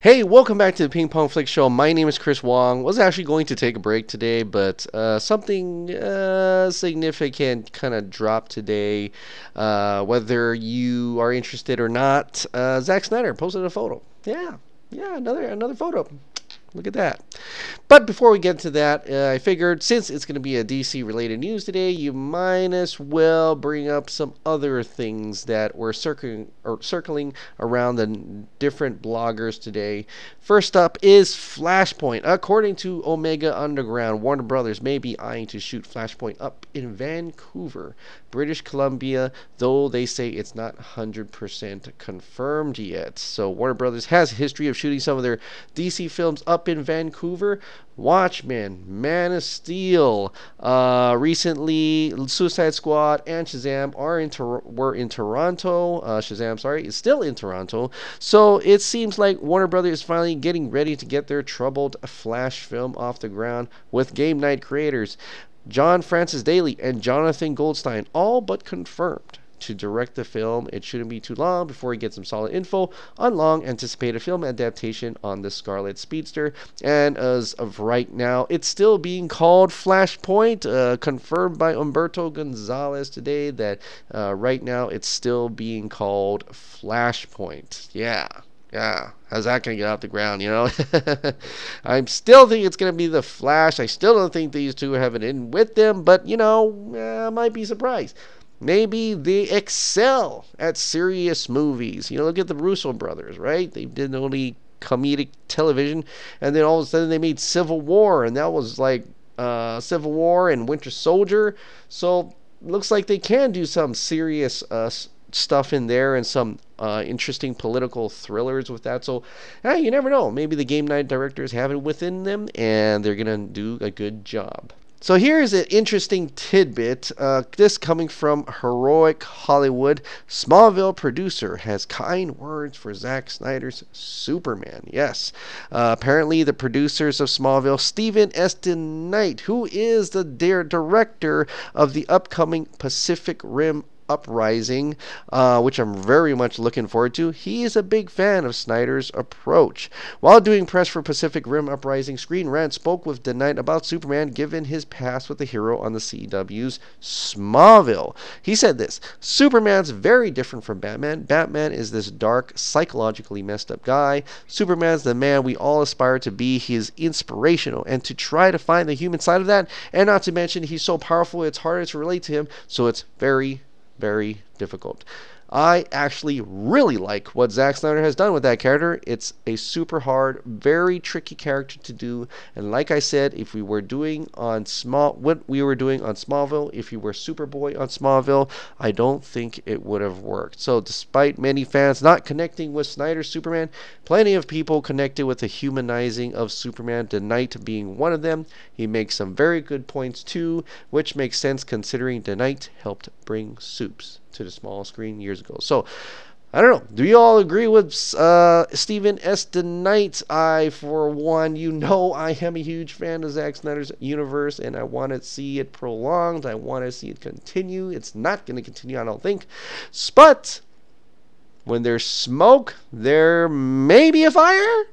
Hey, welcome back to the Ping Pong Flick Show. My name is Chris Wong. Was actually going to take a break today, but something significant kind of dropped today. Whether you are interested or not, Zack Snyder posted a photo. Yeah, another photo. Look at that. But before we get to that, I figured since it's going to be a DC related news today, you might as well bring up some other things that were circling around the different bloggers today. First up is Flashpoint. According to Omega Underground, Warner Brothers may be eyeing to shoot Flashpoint up in Vancouver, British Columbia, though they say it's not 100% confirmed yet. So Warner Brothers has a history of shooting some of their DC films up in Vancouver. Watchmen, Man of Steel, recently Suicide Squad and Shazam were in Toronto. Shazam, is still in Toronto. So it seems like Warner Brothers is finally getting ready to get their troubled Flash film off the ground with DeKnight creators John Francis Daly and Jonathan Goldstein all but confirmed to direct the film. It shouldn't be too long before we get some solid info on long anticipated film adaptation on the Scarlet Speedster. And as of right now, it's still being called Flashpoint, confirmed by Humberto Gonzalez today that right now it's still being called Flashpoint. Yeah. How's that going to get off the ground, you know? I still think it's going to be The Flash. I still don't think these two have it in with them, but, I might be surprised. Maybe they excel at serious movies. Look at the Russo brothers, right? They did only comedic television, and then all of a sudden they made Civil War, and that was like Civil War and Winter Soldier. So looks like they can do some serious stuff in there and some interesting political thrillers with that. So you never know. Maybe the Game Night directors have it within them, and they're going to do a good job. So here's an interesting tidbit. This coming from Heroic Hollywood. Smallville producer has kind words for Zack Snyder's Superman. Yes. Apparently the producers of Smallville, Steven S. DeKnight, who is the director of the upcoming Pacific Rim Uprising, which I'm very much looking forward to. He is a big fan of Snyder's approach. While doing press for Pacific Rim Uprising, Screen Rant spoke with DeKnight about Superman given his past with the hero on the CW's Smallville. He said this: Superman's very different from Batman. Batman is this dark, psychologically messed up guy. Superman's the man we all aspire to be. He is inspirational, and to try to find the human side of that, and not to mention he's so powerful it's harder to relate to him, so it's very difficult. I actually really like what Zack Snyder has done with that character. It's a super hard, very tricky character to do. And like I said, if we were doing on what we were doing on Smallville, if you were Superboy on Smallville, I don't think it would have worked. So despite many fans not connecting with Snyder's Superman, plenty of people connected with the humanizing of Superman, DeKnight being one of them. He makes some very good points too, which makes sense considering DeKnight helped bring Supes to the small screen years ago. So I don't know. Do you all agree with Steven S. DeKnight? I, for one, I am a huge fan of Zack Snyder's universe, and I want to see it prolonged. I want to see it continue. It's not going to continue, I don't think. But when there's smoke, there may be a fire.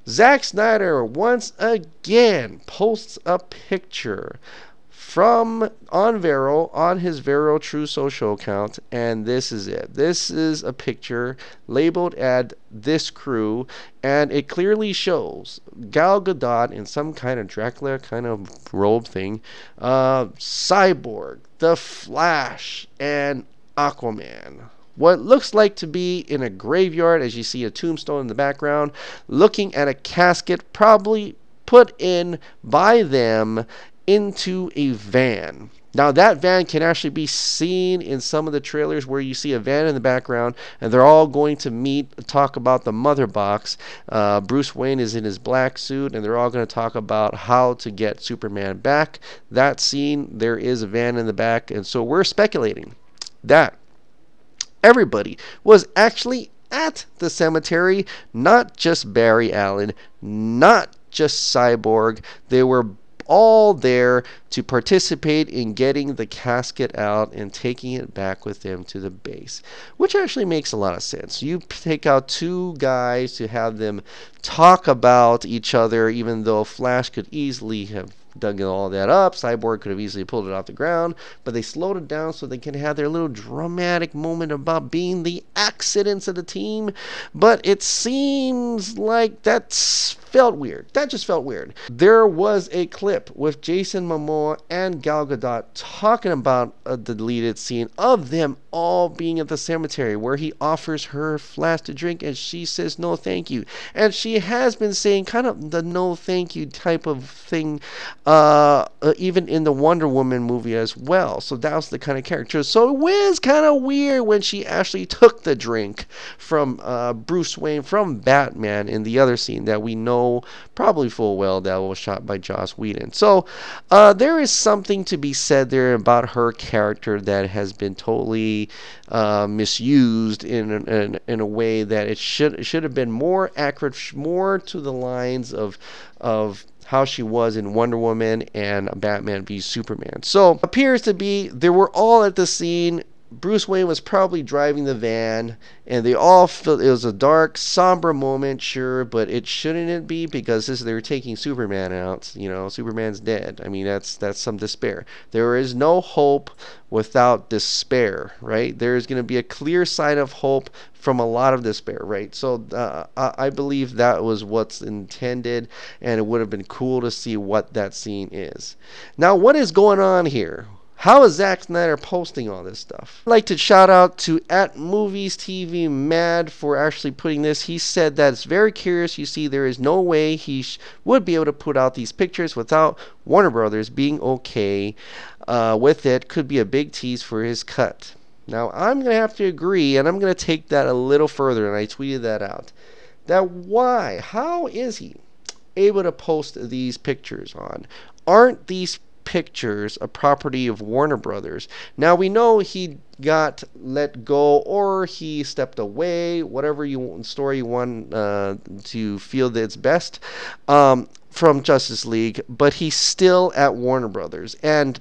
Zack Snyder once again posts a picture on his Vero True Social account, and this is it. This is a picture labeled at This Crew, and it clearly shows Gal Gadot in some kind of Dracula kind of robe thing, Cyborg, the Flash, and Aquaman. What looks like to be in a graveyard, as you see a tombstone in the background, looking at a casket probably put in by them into a van. Now that van can actually be seen in some of the trailers where you see a van in the background, and they're all going to talk about the mother box. Bruce Wayne is in his black suit, and they're all going to talk about how to get Superman back. That scene, there is a van in the back, and so we're speculating that everybody was actually at the cemetery, not just Barry Allen, not just Cyborg. They were all there to participate in getting the casket out and taking it back with them to the base, which actually makes a lot of sense. You take out two guys to have them talk about each other, even though Flash could easily have dug all that up. Cyborg could have easily pulled it off the ground, but they slowed it down so they can have their little dramatic moment about being the accidents of the team. But it seems like that's felt weird. That just felt weird. There was a clip with Jason Momoa and Gal Gadot talking about a deleted scene of them all being at the cemetery, where he offers her a flask to drink and she says no thank you. And she has been saying kind of the no thank you type of thing even in the Wonder Woman movie as well. So that was the kind of character. So it was kind of weird when she actually took the drink from Bruce Wayne from Batman in the other scene that we know probably full well that was shot by Joss Whedon. So there is something to be said there about her character that has been totally misused in a way that it should have been more accurate, more to the lines of how she was in Wonder Woman and Batman v Superman. So appears to be they were all at the scene. Bruce Wayne was probably driving the van, and they all felt it was a dark, somber moment, sure, but it shouldn't it be, because they were taking Superman out. You know, Superman's dead. I mean, that's some despair. There is no hope without despair, right? There is going to be a clear sign of hope from a lot of despair, right? So I believe that was what's intended, and it would have been cool to see what that scene is. Now, what is going on here? How is Zack Snyder posting all this stuff? I'd like to shout out to @MoviesTVMad for actually putting this. He said that it's very curious. You see, there is no way he would be able to put out these pictures without Warner Brothers being okay with it. Could be a big tease for his cut. Now, I'm going to have to agree, and I'm going to take that a little further, and I tweeted that out. That why? How is he able to post these pictures on? Aren't these pictures a property of Warner Brothers? Now, we know he got let go, or he stepped away, whatever story you want to feel that it's best, from Justice League, but he's still at Warner Brothers, and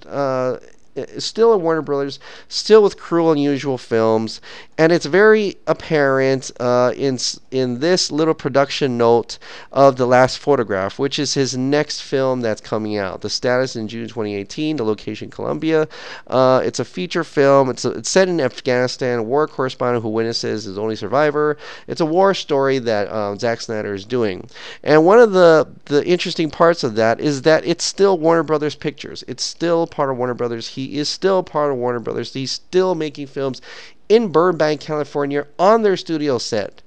still at Warner Brothers, still with Cruel Unusual Films, and it's very apparent in this little production note of The Last Photograph, which is his next film that's coming out. The status in June 2018, the location Colombia. It's a feature film. It's set in Afghanistan. A war correspondent who witnesses his only survivor. It's a war story that Zack Snyder is doing, and one of the interesting parts of that is that it's still Warner Brothers Pictures. It's still part of Warner Brothers. He is still part of Warner Brothers. He's still making films in Burbank, California, on their studio set.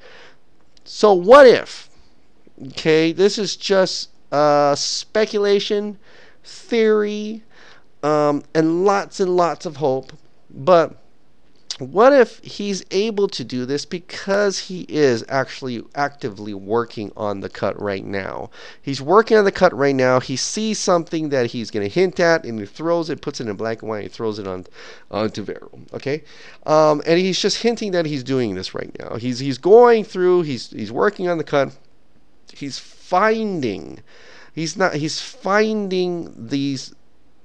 So what if? Okay, this is just speculation, theory, and lots of hope. But what if he's able to do this because he is actually actively working on the cut right now? He's working on the cut right now. He sees something that he's going to hint at, and he throws it, puts it in black and white, and throws it onto Vero. Okay, and he's just hinting that he's doing this right now. He's going through. He's working on the cut. He's finding these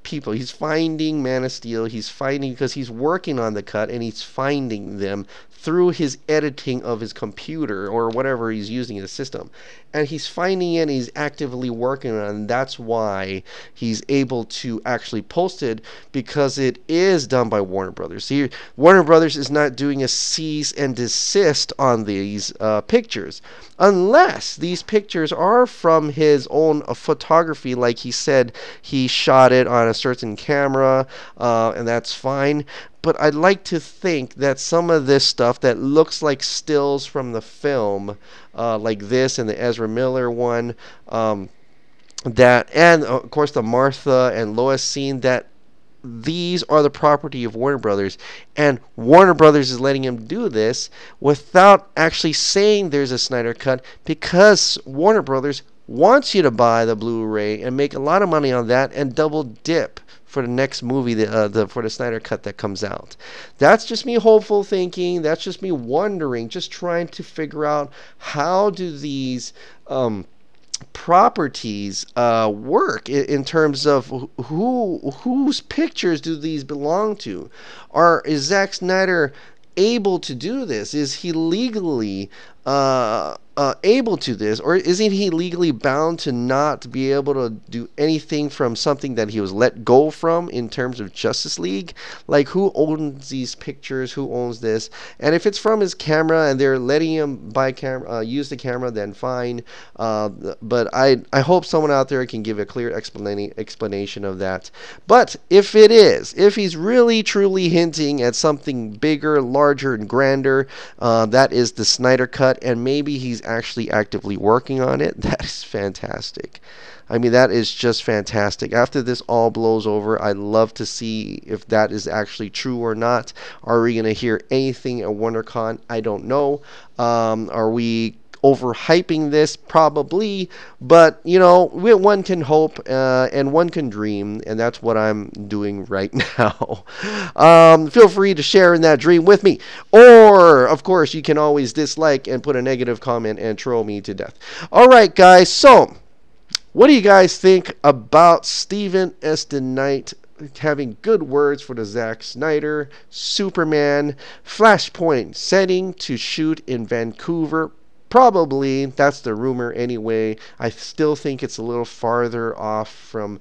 people. He's finding Man of Steel. He's finding, because he's working on the cut, and he's finding them through his editing of his computer or whatever he's using in the system. And he's finding it, and he's actively working on it, and that's why he's able to actually post it, because it is done by Warner Brothers. See, Warner Brothers is not doing a cease and desist on these pictures, unless these pictures are from his own photography. Like he said, he shot it on a certain camera, and that's fine. But I'd like to think that some of this stuff that looks like stills from the film, like this and the Ezra Miller one, that, and of course the Martha and Lois scene, that these are the property of Warner Brothers, and Warner Brothers is letting him do this without actually saying there's a Snyder Cut, because Warner Brothers wants you to buy the Blu-ray and make a lot of money on that and double dip for the next movie, for the Snyder Cut that comes out. That's just me hopeful thinking. That's just me wondering, just trying to figure out how do these properties work in terms of whose pictures do these belong to? Is Zack Snyder able to do this? Is he legally able to this, or isn't he legally bound to not be able to do anything from something that he was let go from in terms of Justice League? Like, who owns these pictures? Who owns this? And if it's from his camera and they're letting him use the camera, then fine. But I hope someone out there can give a clear explanation of that. But if he's really truly hinting at something bigger, larger, and grander, that is the Snyder Cut, and maybe he's actually actively working on it, that is fantastic. I mean, that is just fantastic. After this all blows over, I'd love to see if that is actually true or not. Are we going to hear anything at WonderCon? I don't know. Are we overhyping this? Probably, but you know, one can hope and one can dream, and that's what I'm doing right now. Feel free to share in that dream with me, or of course you can always dislike and put a negative comment and troll me to death. All right, guys, so what do you guys think about Steven S. DeKnight having good words for the Zack Snyder Superman Flashpoint setting to shoot in Vancouver? Probably, that's the rumor anyway. I still think it's a little farther off from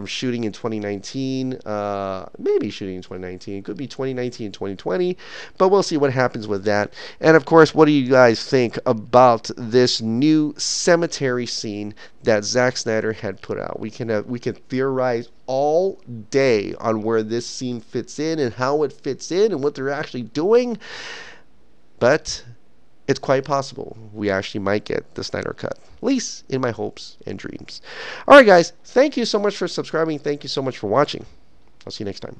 shooting in 2019. Maybe shooting in 2019. It could be 2019 and 2020, but we'll see what happens with that. And of course, what do you guys think about this new cemetery scene that Zack Snyder had put out? We can theorize all day on where this scene fits in and how it fits in and what they're actually doing, but it's quite possible we actually might get the Snyder Cut, at least in my hopes and dreams. All right, guys, thank you so much for subscribing. Thank you so much for watching. I'll see you next time.